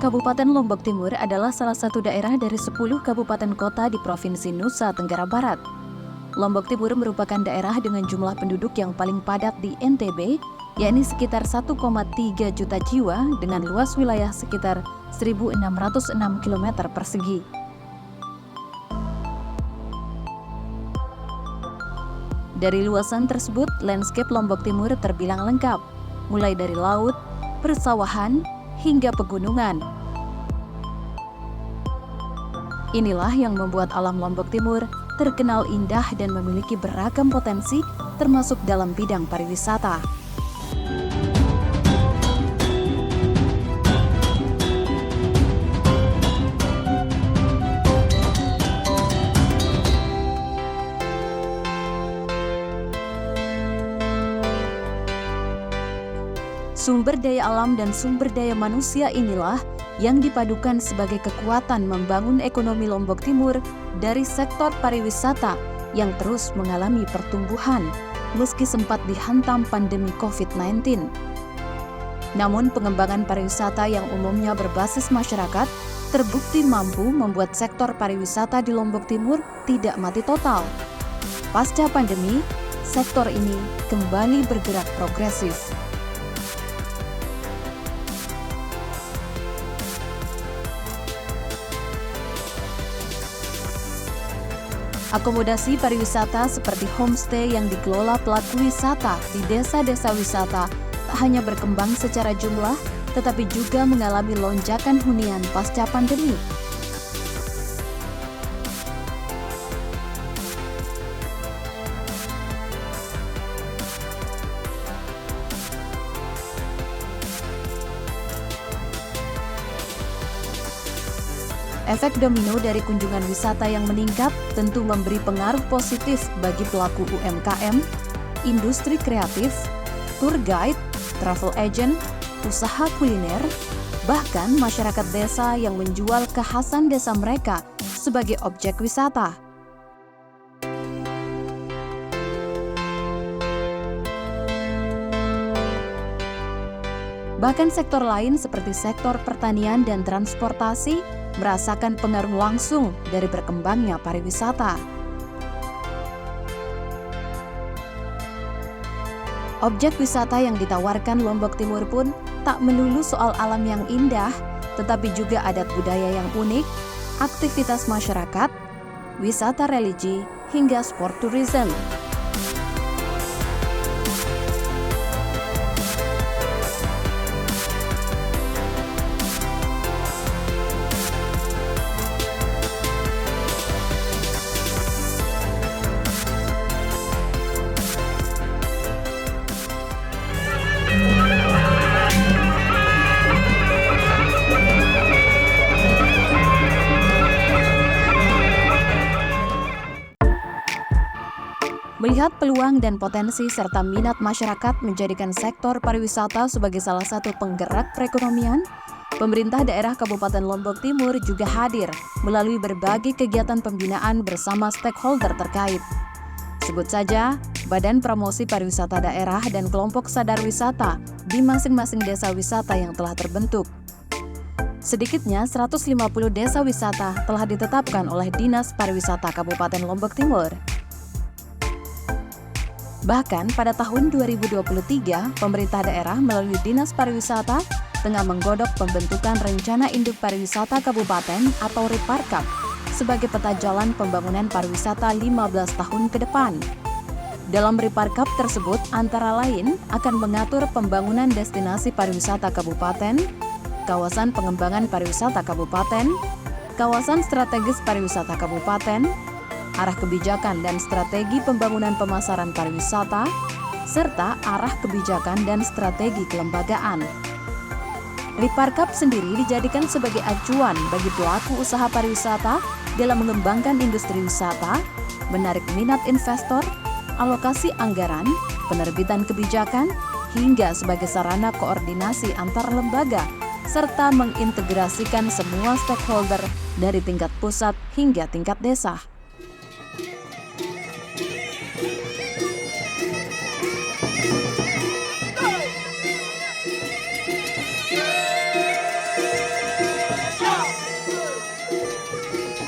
Kabupaten Lombok Timur adalah salah satu daerah dari 10 kabupaten kota di Provinsi Nusa Tenggara Barat. Lombok Timur merupakan daerah dengan jumlah penduduk yang paling padat di NTB, yakni sekitar 1,3 juta jiwa dengan luas wilayah sekitar 1.606 km persegi. Dari luasan tersebut, landscape Lombok Timur terbilang lengkap, mulai dari laut, persawahan, hingga pegunungan. Inilah yang membuat alam Lombok Timur terkenal indah dan memiliki beragam potensi, termasuk dalam bidang pariwisata. Sumber daya alam dan sumber daya manusia inilah yang dipadukan sebagai kekuatan membangun ekonomi Lombok Timur dari sektor pariwisata yang terus mengalami pertumbuhan meski sempat dihantam pandemi COVID-19. Namun pengembangan pariwisata yang umumnya berbasis masyarakat terbukti mampu membuat sektor pariwisata di Lombok Timur tidak mati total. Pasca pandemi, sektor ini kembali bergerak progresif. Akomodasi pariwisata seperti homestay yang dikelola pelaku wisata di desa-desa wisata tak hanya berkembang secara jumlah, tetapi juga mengalami lonjakan hunian pasca pandemi. Efek domino dari kunjungan wisata yang meningkat tentu memberi pengaruh positif bagi pelaku UMKM, industri kreatif, tour guide, travel agent, usaha kuliner, bahkan masyarakat desa yang menjual kekhasan desa mereka sebagai objek wisata. Bahkan sektor lain seperti sektor pertanian dan transportasi merasakan pengaruh langsung dari berkembangnya pariwisata. Objek wisata yang ditawarkan Lombok Timur pun tak melulu soal alam yang indah, tetapi juga adat budaya yang unik, aktivitas masyarakat, wisata religi, hingga sport tourism. Melihat peluang dan potensi serta minat masyarakat menjadikan sektor pariwisata sebagai salah satu penggerak perekonomian, pemerintah daerah Kabupaten Lombok Timur juga hadir melalui berbagai kegiatan pembinaan bersama stakeholder terkait. Sebut saja Badan Promosi Pariwisata Daerah dan kelompok sadar wisata di masing-masing desa wisata yang telah terbentuk. Sedikitnya 150 desa wisata telah ditetapkan oleh Dinas Pariwisata Kabupaten Lombok Timur. Bahkan pada tahun 2023, pemerintah daerah melalui Dinas Pariwisata tengah menggodok pembentukan Rencana Induk Pariwisata Kabupaten atau Riparkap sebagai peta jalan pembangunan pariwisata 15 tahun ke depan. Dalam Riparkap tersebut antara lain akan mengatur pembangunan destinasi pariwisata kabupaten, kawasan pengembangan pariwisata kabupaten, kawasan strategis pariwisata kabupaten, arah kebijakan dan strategi pembangunan pemasaran pariwisata, serta arah kebijakan dan strategi kelembagaan. Riparkap sendiri dijadikan sebagai acuan bagi pelaku usaha pariwisata dalam mengembangkan industri wisata, menarik minat investor, alokasi anggaran, penerbitan kebijakan, hingga sebagai sarana koordinasi antar lembaga, serta mengintegrasikan semua stakeholder dari tingkat pusat hingga tingkat desa.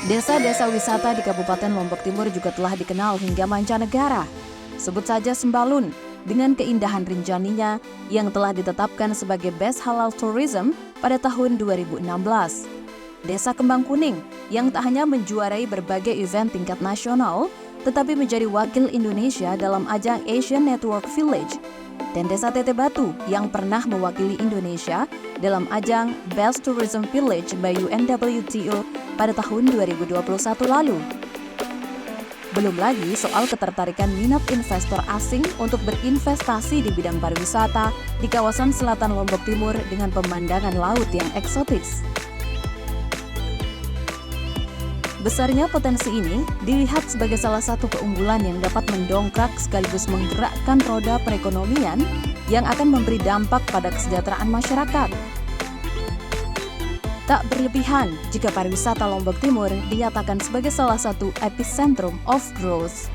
Desa-desa wisata di Kabupaten Lombok Timur juga telah dikenal hingga mancanegara. Sebut saja Sembalun, dengan keindahan rinjaninya yang telah ditetapkan sebagai Best Halal Tourism pada tahun 2016. Desa Kembang Kuning, yang tak hanya menjuarai berbagai event tingkat nasional, tetapi menjadi wakil Indonesia dalam ajang Asian Network Village. Dan Desa Teteh Batu, yang pernah mewakili Indonesia dalam ajang Best Tourism Village by UNWTO pada tahun 2021 lalu. Belum lagi soal ketertarikan minat investor asing untuk berinvestasi di bidang pariwisata di kawasan selatan Lombok Timur dengan pemandangan laut yang eksotis. Besarnya potensi ini dilihat sebagai salah satu keunggulan yang dapat mendongkrak sekaligus menggerakkan roda perekonomian yang akan memberi dampak pada kesejahteraan masyarakat. Tak berlebihan jika pariwisata Lombok Timur dinyatakan sebagai salah satu epicentrum of growth.